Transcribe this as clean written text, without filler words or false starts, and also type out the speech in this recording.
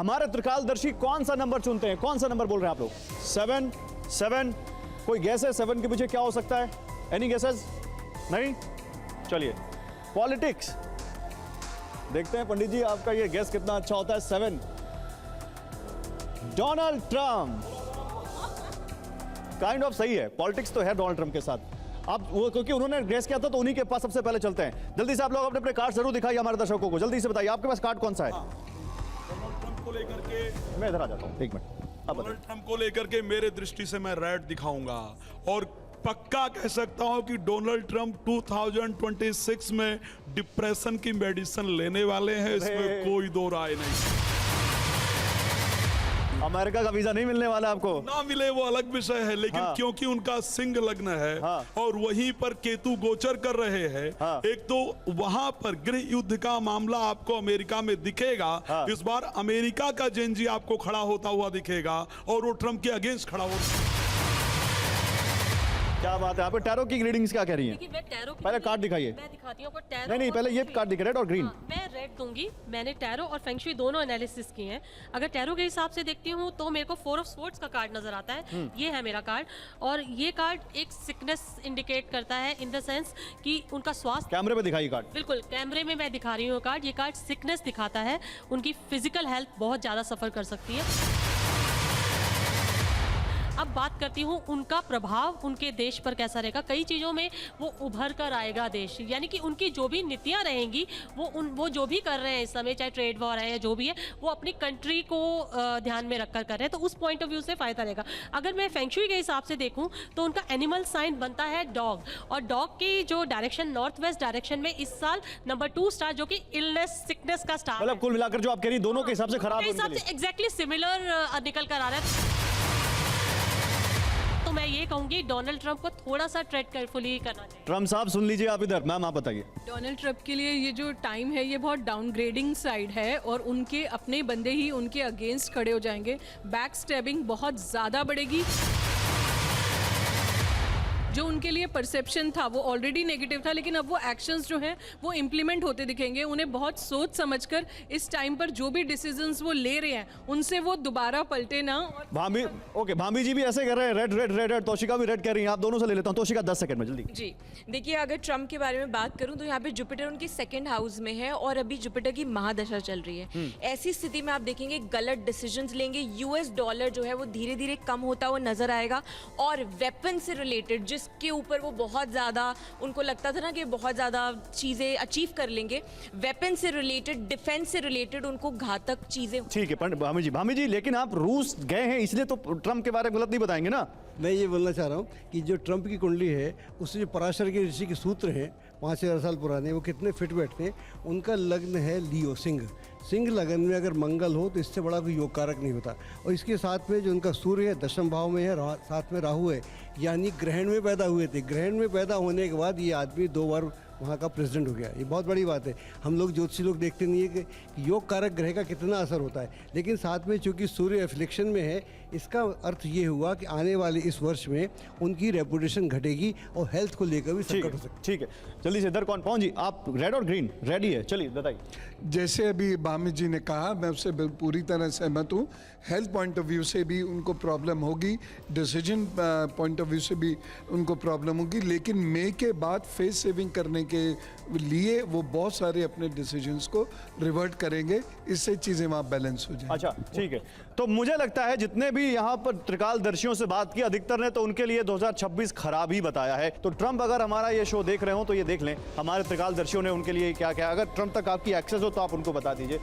हमारे त्रिकालदर्शी कौन सा नंबर चुनते हैं? कौन सा नंबर बोल रहे हैं आप लोग? 7 7 कोई गैस है 7 के पीछे क्या हो सकता है? Any guesses? नहीं? चलिए पॉलिटिक्स देखते हैं पंडित जी आपका ये गैस कितना अच्छा होता है। 7 डोनाल्ड ट्रंप काइंड ऑफ सही है। पॉलिटिक्स तो है डोनाल्ड ट्रंप के साथ। आप वो क्योंकि उन्होंने गैस किया था तो उन्हीं के पास सबसे पहले चलते हैं। जल्दी से आप लोग अपने अपने कार्ड जरूर दिखाइए हमारे दर्शकों को। जल्दी से बताइए आपके पास कार्ड कौन सा है? डोनाल्ड ट्रंप को लेकर के मैं इधर आ जाता हूँ, एक मिनट। अब डोनाल्ड ट्रंप को लेकर के मेरे दृष्टि से मैं रेड दिखाऊंगा और पक्का कह सकता हूं कि डोनाल्ड ट्रंप 2026 में डिप्रेशन की मेडिसिन लेने वाले हैं, इसमें कोई दो राय नहीं। अमेरिका का वीजा नहीं मिलने वाला आपको। ना मिले वो अलग विषय है, लेकिन हाँ। क्योंकि उनका सिंह लग्न है हाँ। और वहीं पर केतु गोचर कर रहे हैं। हाँ। एक तो वहां पर गृह युद्ध का मामला आपको अमेरिका में दिखेगा। हाँ। इस बार अमेरिका का जेनजी आपको खड़ा होता हुआ दिखेगा और वो ट्रंप के अगेंस्ट खड़ा हो। क्या बात है। आपके टैरो की रीडिंग्स क्या कह रही हैं? देखिए, मैं टैरो की पहले कार्ड दिखाइए। मैं दिखाती हूँ आपको टैरो। नहीं पहले ये कार्ड दिखे, रेड और ग्रीन। मैं रेड दूंगी। मैंने टैरो और फेंगशुई दोनों एनालिसिस किए हैं। अगर टैरो के हिसाब से देखती हूँ तो मेरे को 4 ऑफ स्वॉर्ड्स का कार्ड नजर आता है। ये है मेरा कार्ड और ये कार्ड एक सिकनेस इंडिकेट करता है इन द सेंस कि उनका स्वास्थ्य। कैमरे पे दिखाइए कार्ड। बिल्कुल कैमरे में मैं दिखा रही हूँ कार्ड। ये कार्ड सिकनेस दिखाता है। उनकी फिजिकल हेल्थ बहुत ज्यादा सफर कर सकती है। अब बात करती हूँ उनका प्रभाव उनके देश पर कैसा रहेगा। कई चीज़ों में वो उभर कर आएगा देश, यानी कि उनकी जो भी नीतियाँ रहेंगी वो जो भी कर रहे हैं इस समय, चाहे ट्रेड वॉर है या जो भी है, वो अपनी कंट्री को ध्यान में रखकर कर रहे हैं। तो उस पॉइंट ऑफ व्यू से फायदा रहेगा। अगर मैं फेंगशुई के हिसाब से देखूँ तो उनका एनिमल साइन बनता है डॉग, और डॉग की जो डायरेक्शन नॉर्थ वेस्ट डायरेक्शन में इस साल नंबर 2 स्टार, जो कि इलनेस सिकनेस का स्टार, मतलब कुल मिलाकर जो आप कह रही दोनों के हिसाब से खराब है उनके हिसाब लिए। से एग्जैक्टली सिमिलर निकल कर आ रहा है। तो मैं ये कहूंगी डोनाल्ड ट्रंप को थोड़ा सा ट्रेड केयरफुली करना चाहिए। ट्रंप साहब सुन लीजिए आप इधर। मैम आप बताइए। डोनाल्ड ट्रंप के लिए ये जो टाइम है ये बहुत डाउनग्रेडिंग साइड है और उनके अपने बंदे ही उनके अगेंस्ट खड़े हो जाएंगे। बैक स्टैबिंग बहुत ज़्यादा बढ़ेगी। जो उनके लिए परसेप्शन था वो ऑलरेडी नेगेटिव था, लेकिन अब वो एक्शंस जो हैं वो इम्प्लीमेंट होते दिखेंगे। उन्हें बहुत सोच समझकर इस टाइम पर जो भी डिसीजंस वो ले रहे हैं उनसे वो दोबारा पलटे ना। और भाभी ओके, भाभी जी भी ऐसे कर रहे हैं, red red red red. Toshika भी रेड कह रही है। आप दोनों से ले लेता हूँ। तोशिका 10 सेकंड में जल्दी। जी देखिए, अगर ट्रंप के बारे में बात करूं तो यहाँ पे जुपिटर उनकी 2nd हाउस में है और अभी जुपिटर की महादशा चल रही है। ऐसी स्थिति में आप देखेंगे गलत डिसीजंस लेंगे। यूएस डॉलर जो है वो धीरे धीरे कम होता हुआ नजर आएगा और वेपन से रिलेटेड जिसके ऊपर वो बहुत ज़्यादा उनको लगता था ना कि बहुत ज़्यादा चीज़ें अचीव कर लेंगे, वेपन से रिलेटेड, डिफेंस से रिलेटेड उनको घातक चीज़ें। ठीक है भामी जी, लेकिन आप रूस गए हैं इसलिए तो ट्रंप के बारे में गलत नहीं बताएंगे ना। मैं ये बोलना चाह रहा हूँ कि जो ट्रंप की कुंडली है उससे जो पराशर के ऋषि के सूत्र हैं 5000 साल पुराने, वो कितने फिट बैठते हैं। उनका लग्न है लियो, सिंह लगन में अगर मंगल हो तो इससे बड़ा कोई योग कारक नहीं होता। और इसके साथ में जो उनका सूर्य है 10वें भाव में है, साथ में राहु है, यानी ग्रहण में पैदा हुए थे। ग्रहण में पैदा होने के बाद ये आदमी 2 बार वहाँ का प्रेसिडेंट हो गया। ये बहुत बड़ी बात है। हम लोग ज्योतिषी लोग देखते नहीं है कि योग कारक ग्रह का कितना असर होता है, लेकिन साथ में चूंकि सूर्य एफ्लिक्शन में है, इसका अर्थ ये हुआ कि आने वाले इस वर्ष में उनकी रेपुटेशन घटेगी और हेल्थ को लेकर भी संकट हो सकता है। ठीक है, जल्दी से इधर कौन पहुंच जी। आप रेड और ग्रीन रेडी है, चलिए बताइए। जैसे अभी भामी जी ने कहा, मैं उससे पूरी तरह सहमत हूँ। हेल्थ पॉइंट ऑफ व्यू से भी उनको प्रॉब्लम होगी, डिसीजन पॉइंट ऑफ व्यू से भी उनको प्रॉब्लम होगी, लेकिन मई के बाद फेस सेविंग करने के लिए वो बहुत सारे अपने डिसीजंस को रिवर्ट करेंगे। इससे चीज़ें वहाँ बैलेंस हो जाएंगी। अच्छा ठीक है, तो मुझे लगता है जितने भी यहाँ पर त्रिकालदर्शियों से बात की अधिकतर ने तो उनके लिए 2026 खराब ही बताया है। तो ट्रंप अगर हमारा ये शो देख रहे हो तो ये देख लें हमारे त्रिकालदर्शियों ने उनके लिए क्या क्या। अगर ट्रंप तक आपकी एक्सेस हो तो आप उनको बता दीजिए।